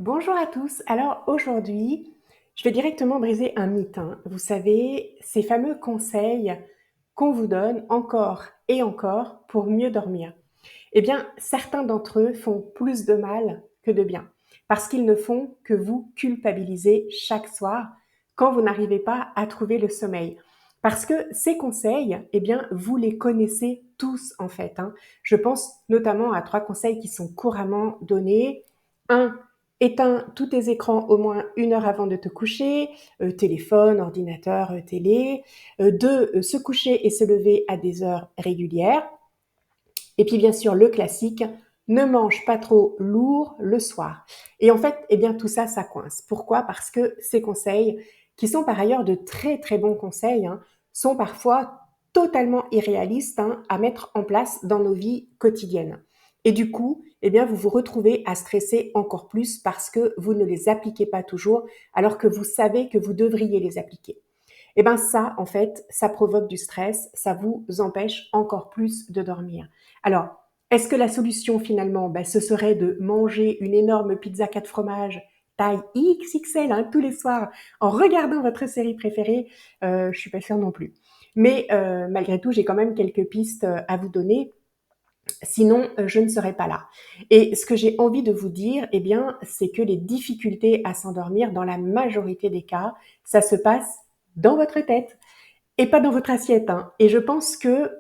Bonjour à tous. Alors aujourd'hui, je vais directement briser un mythe, hein. Vous savez, ces fameux conseils qu'on vous donne encore et encore pour mieux dormir. Eh bien, certains d'entre eux font plus de mal que de bien, parce qu'ils ne font que vous culpabiliser chaque soir quand vous n'arrivez pas à trouver le sommeil. Parce que ces conseils, eh bien, vous les connaissez tous en fait, hein. Je pense notamment à trois conseils qui sont couramment donnés. Un, éteins tous tes écrans au moins 1 heure avant de te coucher, téléphone, ordinateur, télé. Deux, se coucher et se lever à des heures régulières. Et puis bien sûr, le classique, ne mange pas trop lourd le soir. Et en fait, eh bien tout ça, ça coince. Pourquoi? Parce que ces conseils, qui sont par ailleurs de très très bons conseils, hein, sont parfois totalement irréalistes, hein, à mettre en place dans nos vies quotidiennes. Et du coup, eh bien, vous vous retrouvez à stresser encore plus parce que vous ne les appliquez pas toujours, alors que vous savez que vous devriez les appliquer. Et ben ça, en fait, ça provoque du stress, ça vous empêche encore plus de dormir. Alors, est-ce que la solution finalement, ben, ce serait de manger une énorme pizza 4 fromages taille XXL, hein, tous les soirs en regardant votre série préférée? Je suis pas sûre non plus. Mais malgré tout, j'ai quand même quelques pistes à vous donner. Sinon, je ne serais pas là. Et ce que j'ai envie de vous dire, eh bien, c'est que les difficultés à s'endormir, dans la majorité des cas, ça se passe dans votre tête et pas dans votre assiette, hein. Et je pense que,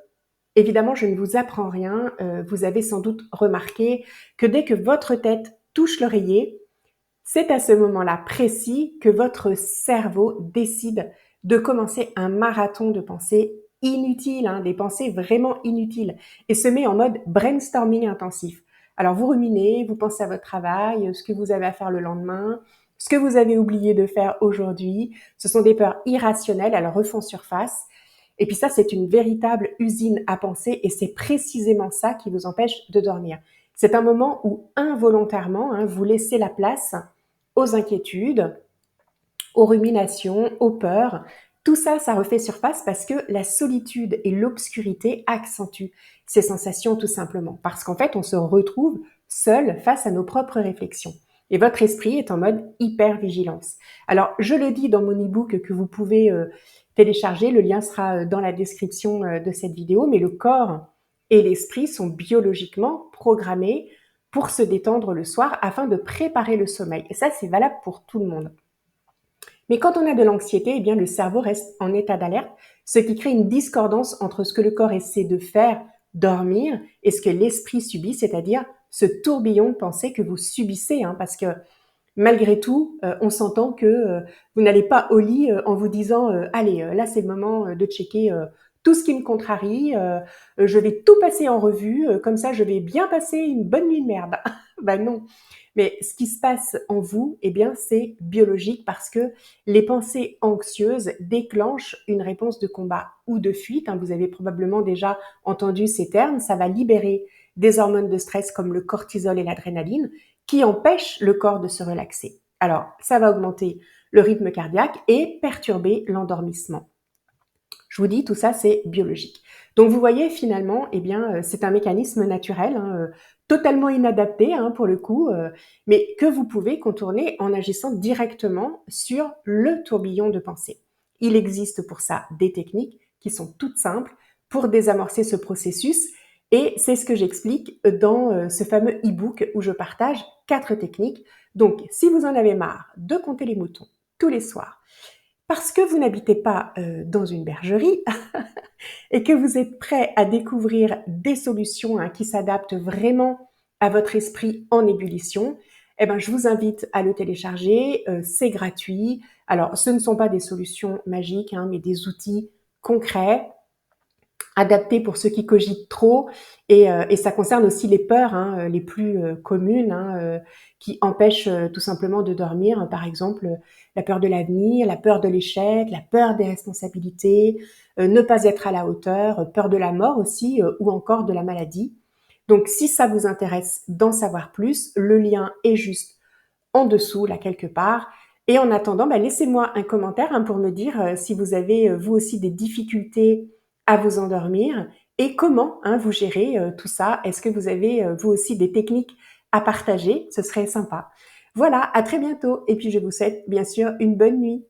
évidemment, je ne vous apprends rien. Vous avez sans doute remarqué que dès que votre tête touche l'oreiller, c'est à ce moment-là précis que votre cerveau décide de commencer un marathon de pensées inutiles, hein, des pensées vraiment inutiles, et se met en mode brainstorming intensif. Alors vous ruminez, vous pensez à votre travail, ce que vous avez à faire le lendemain, ce que vous avez oublié de faire aujourd'hui. Ce sont des peurs irrationnelles, elles refont surface. Et puis ça, c'est une véritable usine à penser, et c'est précisément ça qui vous empêche de dormir. C'est un moment où involontairement, hein, vous laissez la place aux inquiétudes, aux ruminations, aux peurs. Tout ça, ça refait surface parce que la solitude et l'obscurité accentuent ces sensations tout simplement. Parce qu'en fait, on se retrouve seul face à nos propres réflexions. Et votre esprit est en mode hyper-vigilance. Alors, je le dis dans mon e-book que vous pouvez télécharger, le lien sera dans la description de cette vidéo, mais le corps et l'esprit sont biologiquement programmés pour se détendre le soir afin de préparer le sommeil. Et ça, c'est valable pour tout le monde. Mais quand on a de l'anxiété, eh bien, le cerveau reste en état d'alerte, ce qui crée une discordance entre ce que le corps essaie de faire, dormir, et ce que l'esprit subit, c'est-à-dire ce tourbillon de pensée que vous subissez, hein, parce que malgré tout, on s'entend que vous n'allez pas au lit en vous disant allez, là c'est le moment de checker tout ce qui me contrarie, je vais tout passer en revue, comme ça je vais bien passer une bonne nuit de merde. Ben non. Mais ce qui se passe en vous, eh bien, c'est biologique parce que les pensées anxieuses déclenchent une réponse de combat ou de fuite, hein. Vous avez probablement déjà entendu ces termes. Ça va libérer des hormones de stress comme le cortisol et l'adrénaline qui empêchent le corps de se relaxer. Alors, ça va augmenter le rythme cardiaque et perturber l'endormissement. Je vous dis, tout ça, c'est biologique. Donc, vous voyez, finalement, eh bien, c'est un mécanisme naturel, hein, totalement inadapté, hein, pour le coup, mais que vous pouvez contourner en agissant directement sur le tourbillon de pensée. Il existe pour ça des techniques qui sont toutes simples pour désamorcer ce processus, et c'est ce que j'explique dans ce fameux e-book où je partage 4 techniques. Donc, si vous en avez marre de compter les moutons tous les soirs, parce que vous n'habitez pas dans une bergerie et que vous êtes prêt à découvrir des solutions, hein, qui s'adaptent vraiment à votre esprit en ébullition, eh ben, je vous invite à le télécharger. C'est gratuit. Alors, ce ne sont pas des solutions magiques, hein, mais des outils concrets adapté pour ceux qui cogitent trop, et ça concerne aussi les peurs, hein, les plus communes, hein, qui empêchent tout simplement de dormir. Par exemple, la peur de l'avenir, la peur de l'échec, la peur des responsabilités, ne pas être à la hauteur, peur de la mort aussi, ou encore de la maladie. Donc si ça vous intéresse d'en savoir plus, le lien est juste en dessous, là quelque part. Et en attendant, bah, laissez-moi un commentaire, hein, pour me dire si vous avez vous aussi des difficultés à vous endormir et comment, hein, vous gérez tout ça. Est-ce que vous avez vous aussi des techniques à partager? Ce serait sympa. Voilà, à très bientôt et puis je vous souhaite bien sûr une bonne nuit.